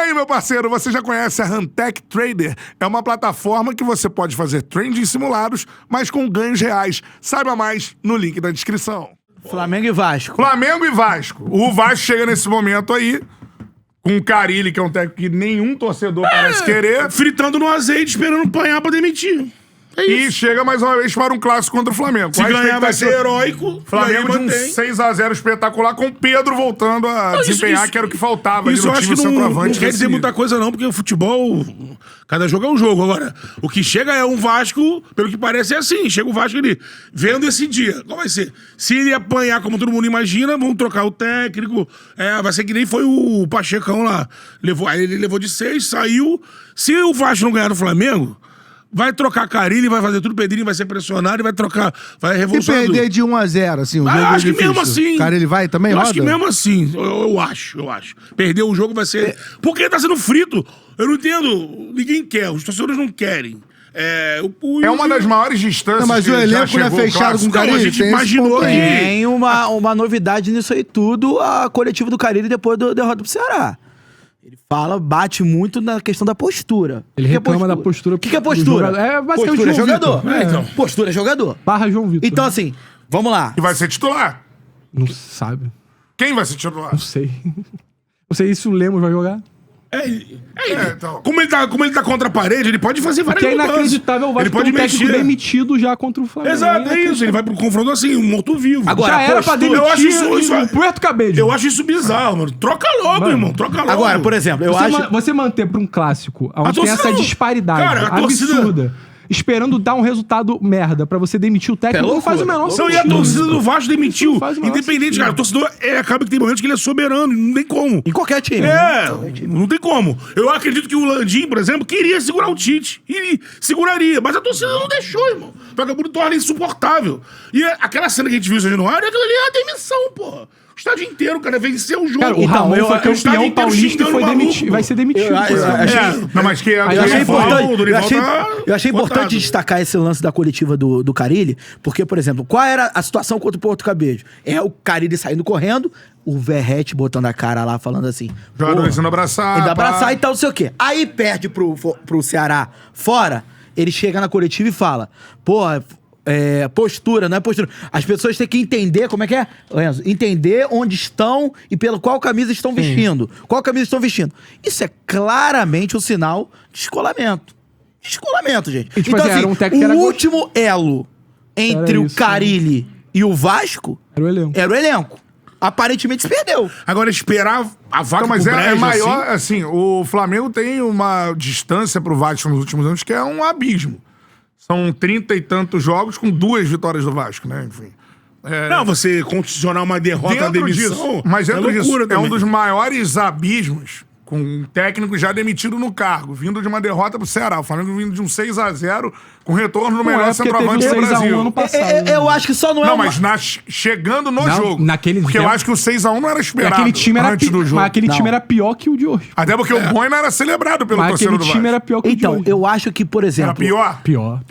aí, meu parceiro, você já conhece a Huntech Trader? É uma plataforma que você pode fazer trades simulados, mas com ganhos reais. Saiba mais no link da descrição. Flamengo e Vasco. Flamengo e Vasco. O Vasco chega nesse momento aí, com o Carille, que é um técnico que nenhum torcedor parece querer. Fritando no azeite, esperando apanhar pra demitir. E chega mais uma vez para um clássico contra o Flamengo. Se ganhar vai ser heróico. Flamengo de um 6x0 espetacular, com o Pedro voltando a desempenhar, que era o que faltava ali isso no eu acho time que não centroavante. quer dizer muita coisa não, porque o futebol, cada jogo é um jogo. Agora, o que chega é um Vasco, pelo que parece é assim, chega o Vasco ali, vendo esse dia. Qual vai ser? Se ele apanhar como todo mundo imagina, vão trocar o técnico, vai ser que nem foi o Pachecão lá. Aí ele levou de 6, saiu. Se o Vasco não ganhar do Flamengo, vai trocar Carille, vai fazer tudo, Pedrinho vai ser pressionado e vai trocar, vai revolucionar. Se perder de 1x0, assim, o jogo acho que difícil. mesmo assim. Carille vai também, Eu roda? acho que mesmo assim, eu acho. Perder o jogo vai ser... Porque tá sendo frito. Eu não entendo. Ninguém quer, os torcedores não querem. É uma das maiores distâncias. Não, mas que o já elenco não é chegou fechado com o Não, a Carille. gente tem esse imaginou ponto aí. que- Tem uma novidade nisso aí tudo, a coletiva do Carille depois da derrota pro Ceará. Ele bate muito na questão da postura. Ele O que é reclama da postura. O que é do postura? jogador. É basicamente Postura é João jogador. Vitor. Então. Postura é jogador. Barra João Vitor. Então, assim, vamos lá. E vai ser titular. Não sabe. Quem vai ser titular? Não sei. Não sei se o Lemos vai jogar. Então. Como ele tá contra a parede, ele pode fazer várias Porque é mudanças. inacreditável o Vasco Ele pode ter um técnico mexer. demitido já contra o Flamengo. Exato, é isso. Ele vai pro confronto assim, um morto-vivo. Agora, Já era pra postura- demitir eu acho isso- o Puerto Cabello. Eu acho isso bizarro, mano. Troca logo, Mano. irmão. Troca logo. Agora, por exemplo, eu acho... Você manter pra um clássico, onde tem torcida essa não- disparidade Cara, a torcida- absurda, esperando dar um resultado merda pra você demitir o técnico, não faz o menor Não, e a torcida do Vasco demitiu. Não faz o menor Independente, sentido. cara. O torcedor acaba que tem momentos que ele é soberano. Não tem como. Em qualquer time. Não tem como. Eu acredito que o Landim, por exemplo, queria segurar o Tite. Ele seguraria, mas a torcida não deixou, irmão. O vagabundo torna insuportável. E aquela cena que a gente viu hoje no ar, aquilo ali é a demissão, porra. O estádio inteiro, cara, venceu o jogo. Cara, o Então, Ramon eu- foi eu campeão estava paulista e xingando foi o maluco, demitido. Vai ser demitido. Eu achei- Não, mas que Eu Eu achei Dorival importante, eu achei botado. importante destacar esse lance da coletiva do Carille, porque, por exemplo, qual era a situação contra o Porto Cabello? É o Carille saindo correndo, o Verrete botando a cara lá, falando assim... Jogadores "Porra, sendo abraçar. ainda abraçar e tal, não sei o quê. Aí perde pro Ceará fora, ele chega na coletiva e fala, porra... postura, não é postura. As pessoas têm que entender, como é que é, Lorenzo? Entender onde estão e pela qual camisa estão vestindo. Qual camisa estão vestindo. Isso é claramente um sinal de descolamento. Descolamento, gente. E, tipo então, assim, assim, era um técnico que o era último elo entre Era o isso, Carille e o Vasco Era o elenco. era o elenco. Aparentemente se perdeu. Agora, esperar a vaca Então, mas pro é brejo, maior, assim, o Flamengo tem uma distância pro Vasco nos últimos anos que é um abismo. São 30 e tantos jogos com 2 vitórias do Vasco, né? Enfim. Não, você condicionar uma derrota à demissão Mas dentro disso, loucura é um também. dos maiores abismos com um técnico já demitido no cargo, vindo de uma derrota pro Ceará. O Flamengo vindo de um 6x0 com retorno no Não melhor é porque teve centroavante do 6 a 1 Brasil. ano passado. né? Eu acho que só não é Não, uma... mas chegando no Não, jogo. naquele porque tempo- eu acho que o 6x1 não era esperado Aquele time era antes do jogo. Mas aquele time Não. era pior que o de hoje. Até porque o Boina era celebrado pelo Mas torcedor aquele do time Vasco. era pior que o de Então, hoje. eu acho que, por exemplo... Era pior? Pior.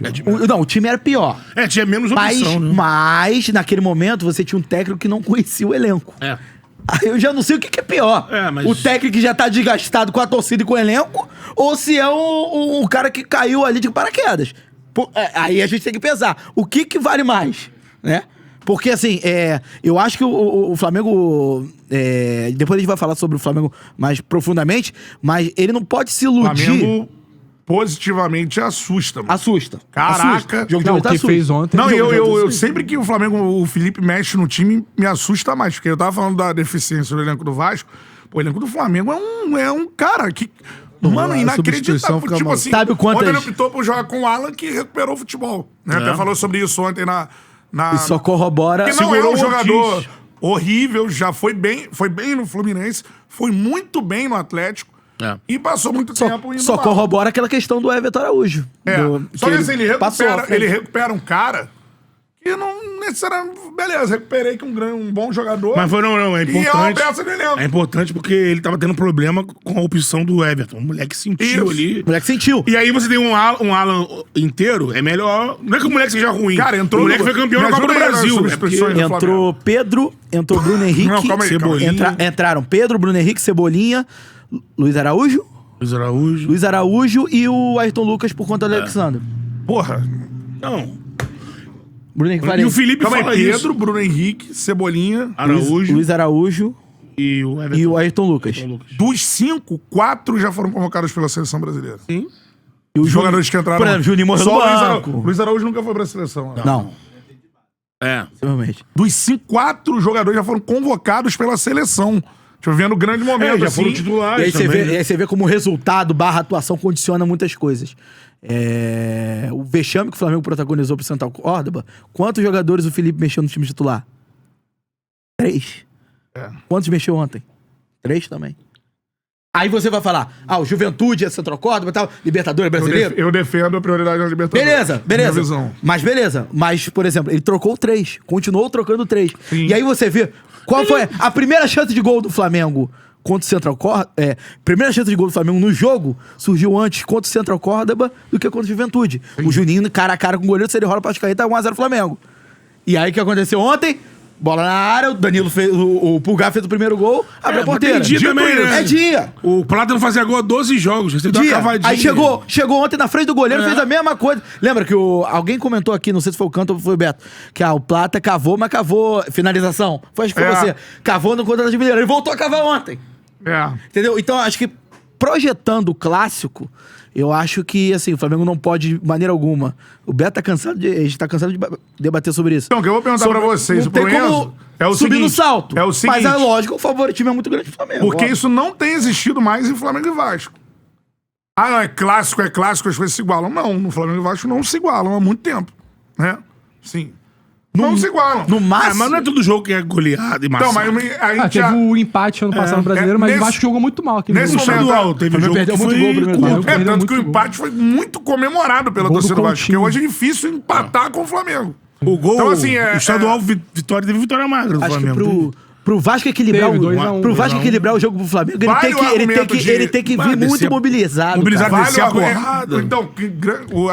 Não, o time era pior. Tinha menos Mas, opção, né? mas, naquele momento, você tinha um técnico que não conhecia o elenco. Aí eu já não sei o que é pior. Mas- O técnico que já tá desgastado com a torcida e com o elenco, ou se é o cara que caiu ali de paraquedas. Aí a gente tem que pesar. O que vale mais, né? Porque, assim, eu acho que o Flamengo... depois a gente vai falar sobre o Flamengo mais profundamente, mas ele não pode se O iludir. Flamengo positivamente assusta, mano. Assusta. Caraca. Assusta. Jogo de Não, o volta que assusta. fez ontem... Não, Jogo, eu sempre que o Flamengo, o Felipe mexe no time, me assusta mais. Porque eu tava falando da deficiência do elenco do Vasco. Pô, o elenco do Flamengo é um cara que... Mano, a inacreditável. substituição fica Tipo mal. assim, Sabe quantas- ontem ele optou por jogar com o Alan, que recuperou o futebol. Né? Até falou sobre isso ontem na E só corrobora... que não é segurou um o jogador Ortiz. horrível, já foi bem no Fluminense, foi muito bem no Atlético e passou muito tempo indo Só mal. corrobora aquela questão do Everton Araújo. Só que assim, passou à frente. ele recupera um cara que não necessariamente... Beleza, recuperei com um bom jogador. Mas não, é E é uma importante. peça de elenco. É importante porque ele tava tendo problema com a opção do Everton. O moleque sentiu Isso. ali. O moleque sentiu. E aí você tem um Alan inteiro, é melhor. Não é que o moleque seja ruim. Cara, entrou o moleque no- foi campeão me da Copa do ajuda aí nas Brasil. substituições do Entrou Pedro, entrou Bruno Henrique, Não, calma aí, calma aí. Entraram Pedro, Bruno Henrique, Cebolinha, Luiz Araújo? Luiz Araújo. E o Ayrton Lucas por conta do Alexandre. Porra. Não. Bruno Henrique E Varese. o Felipe Calma aí, fala Pedro, isso. Bruno Henrique, Cebolinha. Araújo Luiz Araújo e o Everton. e o Ayrton Lucas. Dos 5, 4 já foram convocados pela seleção brasileira. Sim. E Os jogadores que entraram. Por exemplo, Juninho morreu Só no o Luiz banco. Araújo. Luiz Araújo nunca foi pra seleção. Né? Não, É. simplesmente. Dos 5, 4 jogadores já foram convocados pela seleção. Deixa eu ver no grande momento. já assim. foram E titulares aí, também. e aí você vê como o resultado / atuação condiciona muitas coisas. O vexame que o Flamengo protagonizou pro Central Córdoba, quantos jogadores o Felipe mexeu no time titular? 3. Quantos mexeu ontem? 3 também. Aí você vai falar, o Juventude é Central Córdoba e tal, Libertadores brasileiro. Eu defendo a prioridade na Libertadores. Beleza. Minha visão. Mas, por exemplo, ele trocou 3. Continuou trocando 3. Sim. E aí você vê qual foi a primeira chance de gol do Flamengo contra o Central Córdoba. Primeira chance de gol do Flamengo no jogo surgiu antes contra o Central Córdoba do que contra o Juventude. O Juninho, cara a cara com o goleiro, se ele rola pra Ascaeta, 1x0 Flamengo. E aí o que aconteceu ontem? Bola na área, o Danilo fez, o Pulgar fez o primeiro gol, abriu a porteira. tem dia também, né? É dia. O Plátano fazia gol há 12 jogos. Você deu uma Dia. cavadinha. Aí chegou ontem na frente do goleiro, fez a mesma coisa. Lembra que alguém comentou aqui, não sei se foi o Canto ou foi o Beto, que o Plata cavou, mas cavou finalização. Acho que foi você. Cavou no contra de Mineiro. Ele voltou a cavar ontem. Entendeu? Então, acho que projetando o clássico, eu acho que, assim, o Flamengo não pode, de maneira alguma. O Beto tá cansado a gente tá cansado de debater sobre isso. Então, o que eu vou perguntar pra vocês, não tem pro como Enzo, é o subir seguinte, no salto. é o seguinte. Mas é lógico, o favoritismo é muito grande pro Flamengo. Porque óbvio. isso não tem existido mais em Flamengo e Vasco. Não, é clássico, as coisas se igualam. Não, no Flamengo e Vasco não se igualam há muito tempo. Né? Sim. Não se igualam. No máximo. Mas não é todo jogo que é goleado e massa. Então, mas a gente Teve já... o empate ano passado no Brasileiro, mas o nesse- Vasco jogou muito mal aqui. nesse No estadual, teve jogo perdeu que muito foi gol primeiro curto. tempo. Perdeu tanto que o muito empate foi muito comemorado pela Gol do torcida do Vasco. Porque Coutinho. hoje é difícil empatar com o Flamengo. O gol, Então, assim, o estadual vitória, teve vitória magra do Acho que Flamengo. pro Vasco equilibrar Teve, o 2 a 1, pro Vasco 2 a 1. equilibrar o jogo pro Flamengo, ele Vale tem o que argumento de- ele tem que vir descer- muito mobilizado. mobilizado cara. descer a Vale o- porrada. Então,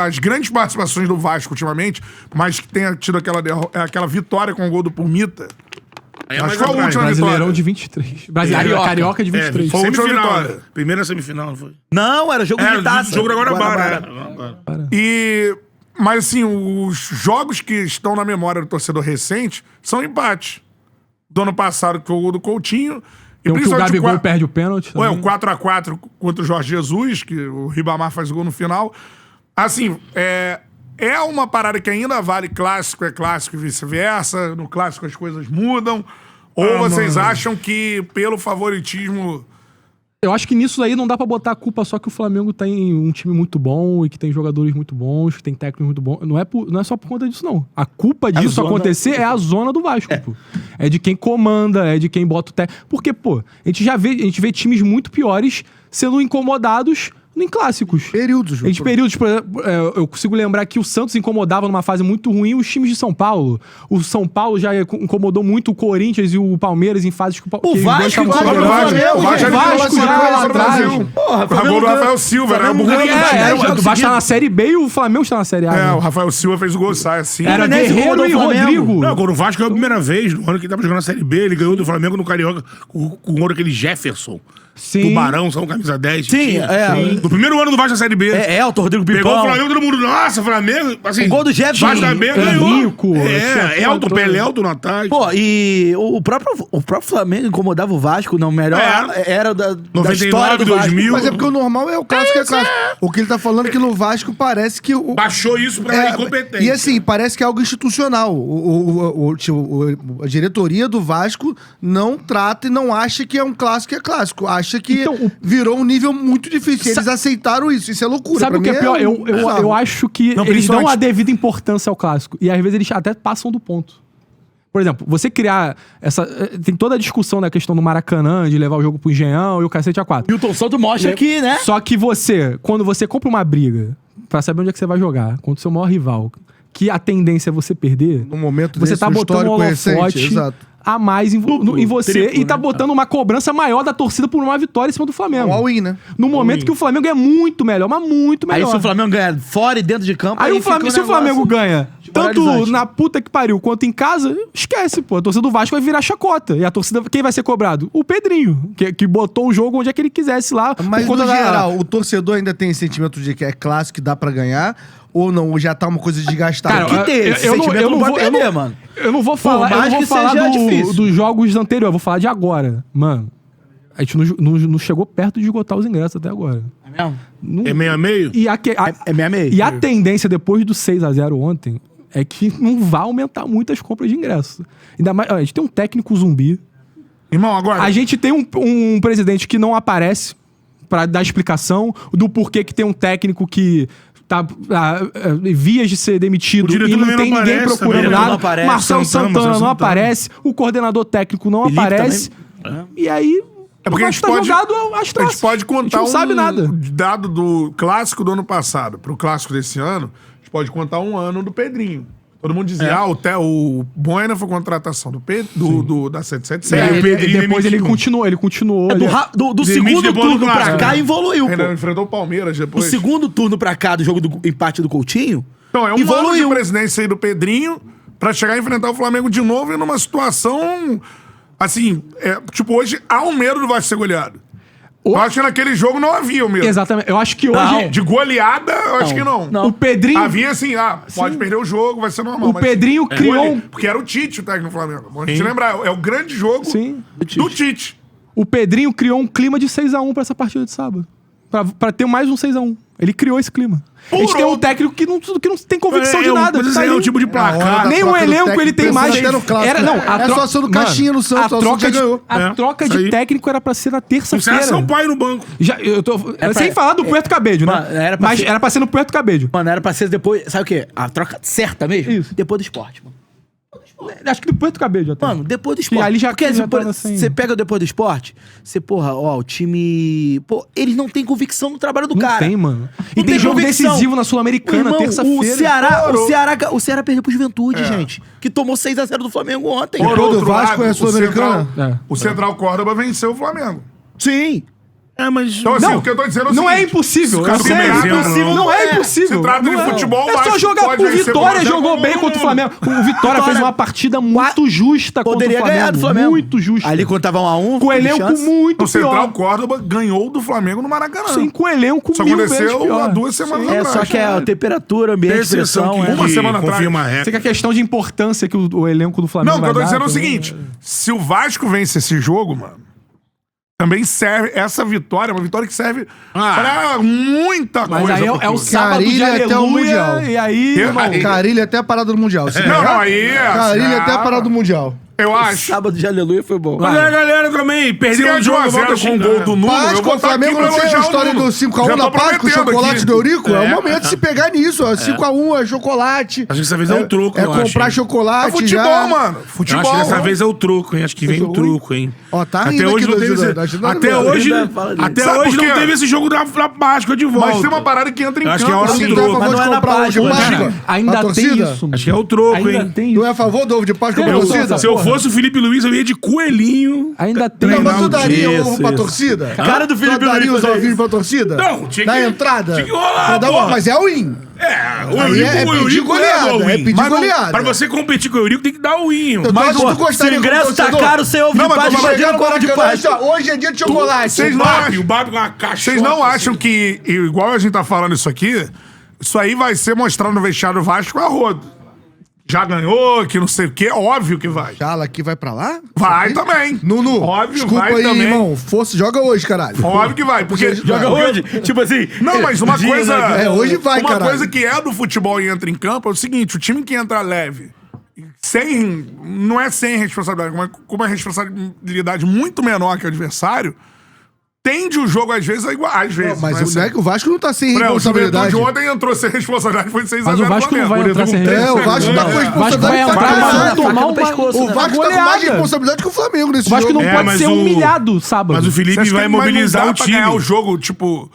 as grandes participações do Vasco ultimamente, mas que tenha tido aquela vitória com o gol do Pulmita. Aí é Acho mais que foi a atrás. última Brasileirão vitória. de 23. Brasileiro, Carioca de 23. foi a última Semifinal, vitória. né? Primeira semifinal, não foi? Não, era jogo de É, taça. o jogo da Guanabara. Guanabara. Mas assim, os jogos que estão na memória do torcedor recente são empates. Do ano passado, que foi o gol do Coutinho. E Tem um que o principalmente Gabigol perde o pênalti. Ué, também. o 4x4 contra o Jorge Jesus, que o Ribamar faz o gol no final. Assim, é uma parada que ainda vale clássico, é clássico e vice-versa. No clássico as coisas mudam. Ou vocês acham que pelo favoritismo... Eu acho que nisso aí não dá pra botar a culpa só que o Flamengo tem um time muito bom e que tem jogadores muito bons, que tem técnico muito bom. Não é só por conta disso, não. A culpa disso acontecer é a zona do Vasco, pô. É de quem comanda, é de quem bota o técnico. Porque, pô, a gente vê times muito piores sendo incomodados em clássicos. Períodos, Em períodos, por exemplo, eu consigo lembrar que o Santos incomodava numa fase muito ruim os times de São Paulo. O São Paulo já incomodou muito o Corinthians e o Palmeiras em fases que O Vasco estavam incomodou soberano. o Flamengo, O Vasco gente. Vasco já lá atrás. Porra, A gol do Rafael Silva, né? Flamengo ganhou O Vasco tá na Série B e o Flamengo está na Série A. É, né? o Rafael Silva fez o gol, sai assim. Era Fluminense Guerreiro e incomodou o Flamengo. Rodrigo. Não, quando o Vasco ganhou a primeira vez, no ano que ele tava jogando na Série B, ele ganhou do Flamengo no Carioca com o gol daquele Jefferson. Sim. Tubarão, são camisa 10. Sim, tinha. é. No primeiro ano do Vasco na Série B. Elton, Rodrigo Pegou o Pipão. Flamengo, todo mundo, nossa, Flamengo. Assim, O gol do Jefferson. Vasco da B Henrico, ganhou. tinha Elton, todo. Pelé, no ataque. Pô, e o próprio Flamengo incomodava o Vasco, não, melhor era da 99, história do Vasco. 2000. Mas é porque o normal é o clássico, é clássico. O que ele tá falando é que no Vasco parece que o... Baixou isso pra incompetência. E assim, parece que é algo institucional. A diretoria do Vasco não trata e não acha que é um clássico, Acha que Então, virou um nível muito difícil. Eles aceitaram isso. Isso é loucura. Sabe Pra o que mim é pior? Eu bizarro. acho que Não, eles dão a principalmente- devida importância ao clássico. E às vezes eles até passam do ponto. Por exemplo, você criar essa... Tem toda a discussão da questão do Maracanã, de levar o jogo pro Engenhão e o cacete A4. Milton Santos mostra aqui, né? Só que quando você compra uma briga pra saber onde é que você vai jogar contra o seu maior rival, que a tendência é você perder, No momento você desse, tá no botando um histórico holofote recente, exato. a mais em você triplo, e tá né? botando uma cobrança maior da torcida por uma vitória em cima do Flamengo. Um all-in, né? No momento que o Flamengo é muito melhor, mas muito melhor. Aí se o Flamengo ganha fora e dentro de campo... Aí fica se o Flamengo ganha tanto Moralizante. na puta que pariu quanto em casa, esquece, pô. A torcida do Vasco vai virar chacota. E a torcida, quem vai ser cobrado? O Pedrinho, que botou o jogo onde é que ele quisesse lá. Mas, por no conta da- geral, o torcedor ainda tem esse sentimento de que é clássico, que dá pra ganhar, ou não? Ou já tá uma coisa desgastada? que ter esse sentimento, não pode perder, mano. Eu não vou falar, eu mais não vou que falar seja difícil. dos jogos anteriores, eu vou falar de agora. Mano, a gente não chegou perto de esgotar os ingressos até agora. É mesmo? Não- É meio a meio? E a, É meia-meia. e a tendência depois do 6-0 ontem é que não vai aumentar muito as compras de ingressos. Ainda mais, ó, a gente tem um técnico zumbi. Irmão, agora. A gente tem um presidente que não aparece pra dar explicação do porquê que tem um técnico que tá vias de ser demitido O diretor e não também tem não ninguém aparece procurando também, né? nada. Não aparece. Marcelo Santana não aparece. O coordenador técnico não Felipe aparece. E aí... É porque o a gente Vasco pode. tá jogado às A gente traças. pode contar não sabe nada. dado do clássico do ano passado pro clássico desse ano. A gente pode contar um ano do Pedrinho. Todo mundo dizia, o Boina foi contratação do da 777. É, Ele- o Pedrinho depois ele demitiu. continuou. Do, ele- do Demite segundo depois do turno pra clássico. cá evoluiu, Ainda pô. enfrentou o Palmeiras Do depois. segundo turno pra cá, do jogo do empate do Coutinho, Então, é um ano de evoluiu. presidência aí do Pedrinho pra chegar a enfrentar o Flamengo de novo e numa situação. Assim, tipo, hoje há um medo do Vasco ser goleado. Eu acho que naquele jogo não havia o medo. Exatamente. Eu acho que hoje... De goleada, eu acho que não. Não. O Pedrinho... Havia assim, pode perder o jogo, vai ser normal. O Pedrinho criou um... Porque era o Tite o técnico do Flamengo. Bom, a gente lembrar, é o grande jogo Sim. do Tite. O Pedrinho criou um clima de 6-1 pra essa partida de sábado. Pra ter mais um 6-1. Ele criou esse clima. A gente tem um técnico que não tem convicção de nada. Mas tá esse é ali. um tipo de placar. Nem o elenco ele tem mais. Era, a só sendo caixinha no Santos, a o troca Santos de, ganhou. a troca isso de aí. técnico era pra ser na Não será terça-feira. São Paulo no banco. Sem falar do Puerto Cabello, né? Mano, era pra Mas ser- era pra ser no Puerto Cabello. mano, era pra ser depois. Sabe o quê? A troca certa mesmo? Isso. Depois do esporte, mano. Acho que do Puerto Cabello já tem. Mano, depois do esporte. ali já- Porque já por- tava assim. você pega o depois do esporte, você, porra, ó, o time. Pô, eles não têm convicção no trabalho do Não cara. tem, mano. E Não tem jogo convicção. decisivo na Sul-Americana, Irmão, terça-feira. o Ceará perdeu pro Juventude, gente. Que tomou 6-0 do Flamengo ontem. Por Todo outro Vasco lado, é o Sul-Americana? Central- O Central Córdoba venceu o Flamengo. Sim. É, mas... Então, assim, Não, o que eu tô dizendo é o não é seguinte, impossível. o cara Eu sei, como exemplo, impossível. Não é impossível. Se trata de Não é. futebol, o É só Vasco jogar pode com o vencer Vitória, por jogou exemplo, bem contra o Flamengo. O Vitória fez uma partida muito justa contra o Poderia Flamengo. ganhar do Flamengo. Muito justa. Ali quando tava 1x1. Com o elenco muito O Central pior. Córdoba ganhou do Flamengo no Maracanã. Sim, com o elenco Isso mil vezes aconteceu pior. há 2 semanas É, atrás. só que é a temperatura, ambiente, Exceção pressão. que É. Uma semana atrás. confirma a Sei regra. que a questão de importância que o elenco do Flamengo Não, o que eu tô vai dizendo é dar o também. seguinte: se o Vasco vence esse jogo, mano, também serve. Essa vitória é uma vitória que serve pra muita Mas coisa. aí pro é o clube. sábado de Carilha até o Mundial. aleluia, e aí, irmão, Carilha até a parada do Mundial. Não, aí é. Carilha até a parada do Mundial. Eu acho. Sábado de aleluia foi bom. Mas a galera também Se perdeu é o de jogo, 1 a 0 volta com o gol do Nuno, eu Páscoa, vou o estar aqui Flamengo pra não tem a elogiar o história Nuno. do 5x1 Já na tô Páscoa, o prometendo chocolate aqui. do Eurico. É o momento de se pegar nisso. 5x1 é chocolate. Acho que dessa vez é o troco, É eu acho, comprar hein? chocolate. É futebol, já. mano. Eu Futebol. acho que dessa vez é o troco, hein? Acho que vem o troco, hein? Ó, tá Até rindo hoje aqui não do teve Zidane, esse... tá Até rindo. hoje, Fala disso. até Sabe hoje por não quê? teve esse jogo da Páscoa de volta. Mas tem uma parada que entra em Acho campo. que é a hora assim, do Você tá a troco. favor Mas de não é na comprar ovo de Páscoa, Páscoa? Cara, ainda pra tem torcida? isso, mano. Acho que é o troco, Ainda hein? tem Tu isso. é a favor do ovo de Páscoa pra Eu- torcida? Se eu fosse o Felipe Luiz, eu ia de coelhinho. Ainda tem. Não, mas tu Reinaldo, daria isso, ovo pra isso. torcida? Cara do Felipe Tu daria Luiz os fazer ovinhos isso. pra torcida? Não, tinha Na que- entrada? tinha que rolar, Pra dar pô. uma- Mas é win. É, o Aí é Eurico pedir goleada, é o é win. pedir Mas não- goleada. Pra você competir com o Eurico, tem que dar o win. Mas tu Se gostaria o como ingresso tá torcedor? caro, você ouve Não, de mas Páscoa, tu imagina Chegando com ovo de Páscoa. Hoje é dia de chocolate. Vocês não acham- O Babi com uma caixa. Vocês não acham que, igual a gente tá falando isso aqui, isso aí vai ser mostrado no vestiário do Vasco a rodo? Já ganhou, que não sei o quê, óbvio que vai. Chala aqui vai pra lá? Vai também. Nuno, Óbvio, desculpa vai aí, também. irmão. Força, joga hoje, caralho. Óbvio que vai, porque... Joga hoje. Tipo assim. Não, mas uma dia, coisa... né? É, hoje vai, Uma caralho. coisa que é do futebol e entra em campo é o seguinte, o time que entra leve, sem... Não é sem responsabilidade, mas com uma responsabilidade muito menor que o adversário, tende o jogo às vezes a igual. Às vezes. Mas não o sempre. Deck, o Vasco não tá sem Por exemplo, o responsabilidade. Juventude ontem entrou sem responsabilidade, foi 6 a 0 Mas o Vasco não vai entrar sem É, o responsabilidade. Vasco tá com O Vasco vai responsabilidade entrar, pra mas caralho. vai tomar Faca no uma pescoço, O né? Vasco tá com mais goleada. responsabilidade que o Flamengo nesse O Vasco jogo. não É, pode mas ser o- humilhado sábado. Mas o Felipe Vocês vai têm- mas não mobilizar dá o pra ganhar time. o jogo, tipo,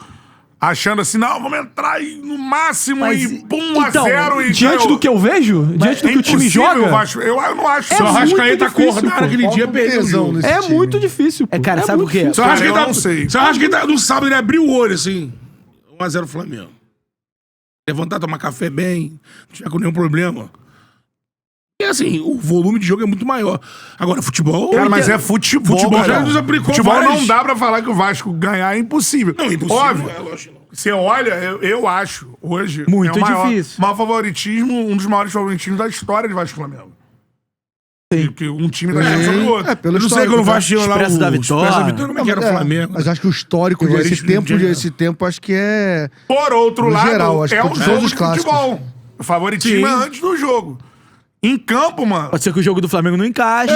achando assim, não, vamos entrar aí no máximo Mas, e pum, então, 1-0 e Diante do que eu vejo, diante do que o time impossível, joga, Vasco. Eu não acho. É Se o muito Arrascaeta difícil, corta pô. naquele dia, perdeu o tesão jogo. nesse é time. muito difícil. Pô. É, cara, sabe muito o quê? difícil. Se o Arrascaeta, eu não sei. Se o Arrascaeta no sábado ele abriu o olho assim, 1-0 Flamengo. Levantar, tomar café bem, não tiver com nenhum problema. E assim, o volume de jogo é muito maior. Agora, futebol... Cara, mas é futebol. Futebol cara. já nos aplicou Futebol várias. não dá pra falar que o Vasco ganhar é impossível. Não, impossível. Óbvio. É, lógico. Você olha, eu acho, hoje, Muito é o maior, difícil. maior favoritismo, um dos maiores favoritismos da história de Vasco e Flamengo. Sim. Porque um time tá jogando sobre o outro. pelo Eu não sei histórico, quando o tá? Vasco tinha lá o... Expresso da Vitória. Expresso da Vitória, como é que era o Flamengo? Mas acho que o histórico O desse Juarez tempo, acho que é... Por outro No lado, geral, acho é que um de jogo todos os de clássicos. futebol. O favoritismo Sim. é antes do jogo. Em campo, mano. Pode ser que o jogo do Flamengo não encaixe.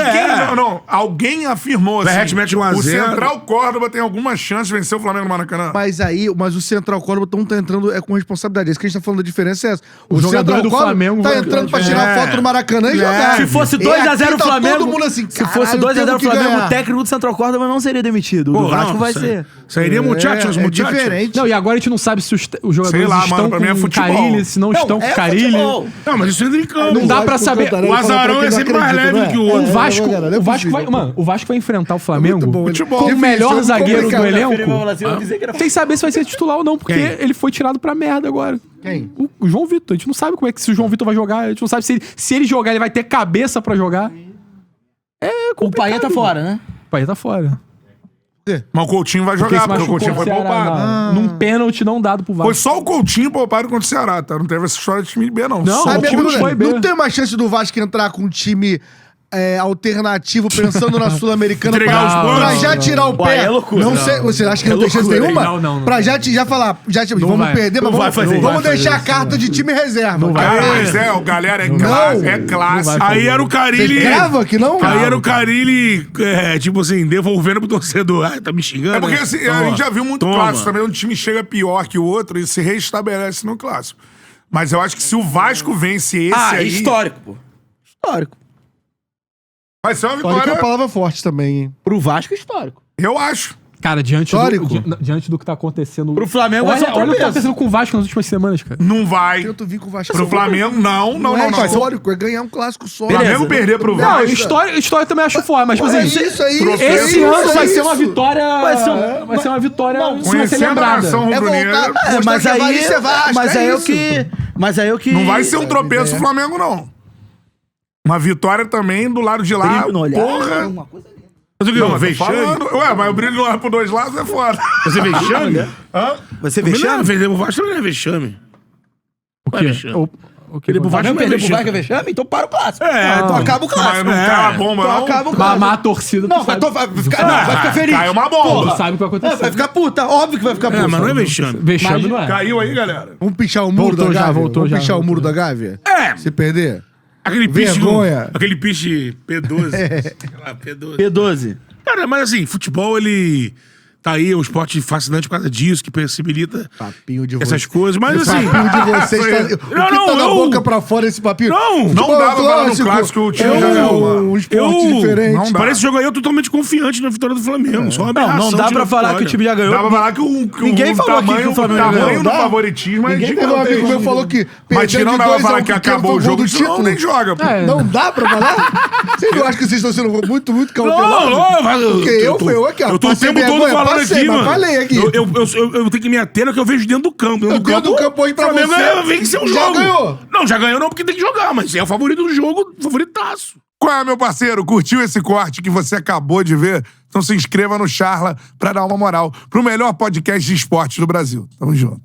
Alguém afirmou assim. Verratti mete 1 a 0. O Central Córdoba tem alguma chance de vencer o Flamengo no Maracanã. Mas o Central Córdoba tá entrando com responsabilidade. Isso que a gente tá falando da diferença é essa. O jogador do Flamengo tá vai- entrando pra tirar foto no Maracanã e jogar. Se fosse E 2x0 aqui o tá Flamengo. todo mundo assim, se fosse caralho, 2x0 temos o que Flamengo, ganhar. o técnico do Central Córdoba não seria demitido. O do Vasco vai ser. Sairia muchachos, É muchachos. diferente. Não, e agora a gente não sabe se os jogadores Sei lá, mano, estão pra mim é com futebol. Carilli, se não estão com Carilli. futebol. Não, mas isso entra em campo. Não dá pra saber. O Azarão é sempre mais leve que o outro. O Vasco vai, mano, o Vasco vai enfrentar o Flamengo muito bom. Futebol. com o melhor Difícil, zagueiro do complicado. elenco. Sem saber se vai ser titular ou não, porque Quem? ele foi tirado pra merda agora. Quem? O João Vitor. A gente não sabe como é que se o João Vitor vai jogar. A gente não sabe se ele jogar, ele vai ter cabeça pra jogar. É O complicado. Paia tá fora, né? O Paia tá fora. Mas o Coutinho vai Porque jogar, se porque o machucou Coutinho o foi Ceará, poupado. num pênalti não dado pro Vasco. Foi só o Coutinho poupado contra o Ceará, tá? Não teve essa história de time B, não. Não, Só A o minha time pergunta foi é, bem. não tem mais chance do Vasco entrar com um time alternativo, pensando na Sul-Americana Entregar os pontos? pra já tirar o Pô, pé. aí é loucura. Não sei, você acha que não tem chance loucura, nenhuma? não. Pra já falar, vamos vai. perder, mas Não vai fazer vamos isso. deixar a carta de time reserva. Não vai. Cara, mas o galera, é Não. clássico. É clássico. vai. Aí era o Você Carilli... crava que não? Aí era o Carilli, tipo assim, devolvendo pro torcedor. Ah, tá me xingando? É porque né? assim, Então, a ó, gente já viu muito toma. clássico também, onde o time chega pior que o outro e se reestabelece no clássico. Mas eu acho que se o Vasco vence esse aí... Histórico, pô. Histórico. Vai ser uma Olha que é vitória, uma palavra forte também, hein? Pro Vasco, histórico. eu acho. Cara, Histórico. diante do que tá acontecendo. Pro Flamengo vai olha, ser um olha o que tá tropeço. acontecendo com o Vasco nas últimas semanas, cara. Não vai. Eu tô vindo com o Vasco. Pro Flamengo, não. é histórico, é ganhar um clássico só. O Flamengo perder pro Não, Vasco... história também acho foda, mas, tipo É assim, isso aí. esse é ano isso, vai é ser uma isso. vitória. Vai ser Vai ser uma vitória. Isso vai ser Conhecendo a lembrada. nação É rubro-negra... voltar- É, mas Mostrar que a aí, Valência é Vasco, mas é aí é o isso. que, mas aí é o que Não vai ser um tropeço o Flamengo, não. Uma vitória também do lado de lá. brilho no olhar, Porra. uma coisa linda. Mas o que? Não, Não, mas tô vexame? falando. Ué, mas o brilho não é por dois lados é foda. Você vexame? Hã? Vai ser Também não é vexame? vexame. O Vasco também não é vexame. O Vai, quê? vexame. O quê? O Vasco Não, perder pro vexame. Vasco é vexame? Então para o clássico. É, então acaba o Mas clássico. não cai a bomba, Então não. acaba o Mas clássico. a torcida. Não, vai ficar feliz. Cai uma Tu bomba. sabe o que vai acontecer. Vai ficar puta, óbvio que vai ficar puta. É, mas não é vexame. Vexame não é. Caiu aí, galera. Vamos pichar o muro Voltou da já, Gávea? voltou Vamos já, pichar o muro voltou. da Gávea? É. Se perder? Aquele piche... Vergonha. Aquele piche P12. Sei lá, P12. P12. Cara, mas assim, futebol, ele... Tá aí, é um esporte fascinante por causa disso, que possibilita Papinho de essas vocês. coisas. Mas Esse assim... papinho de vocês tá... O que tá da boca pra fora esse papinho? Não, Não Futebol dá pra falar no clássico, o time já ganhou, mano. um esporte Eu- diferente. Não dá. Parece jogo aí, eu totalmente confiante na vitória do Flamengo. Só uma Não, aberração não dá de pra falar que o vitória. time já ganhou. Dá pra falar que Ninguém o falou aqui tamanho, que o Flamengo o tamanho ganhou. do Dá? favoritismo é Ninguém teve um amigo meu falou que Mas tirando ela falar que acabou o jogo, do senão título. nem joga. pô. É. Não dá pra falar? Vocês não acham que vocês estão sendo muito cautelados? Não, Porque eu aqui, ó. Eu tô o passei tempo todo vergonha, falando passei, aqui, mas mano. falei aqui. Eu tenho que me ater no que eu vejo dentro do campo. Dentro do campo hoje pra Flamengo você, vencer o já jogo. ganhou. Não, já ganhou não porque tem que jogar, mas é o favorito do jogo, favoritaço. Qual é, meu parceiro? Curtiu esse corte que você acabou de ver? Então se inscreva no Charla pra dar uma moral pro melhor podcast de esportes do Brasil. Tamo junto.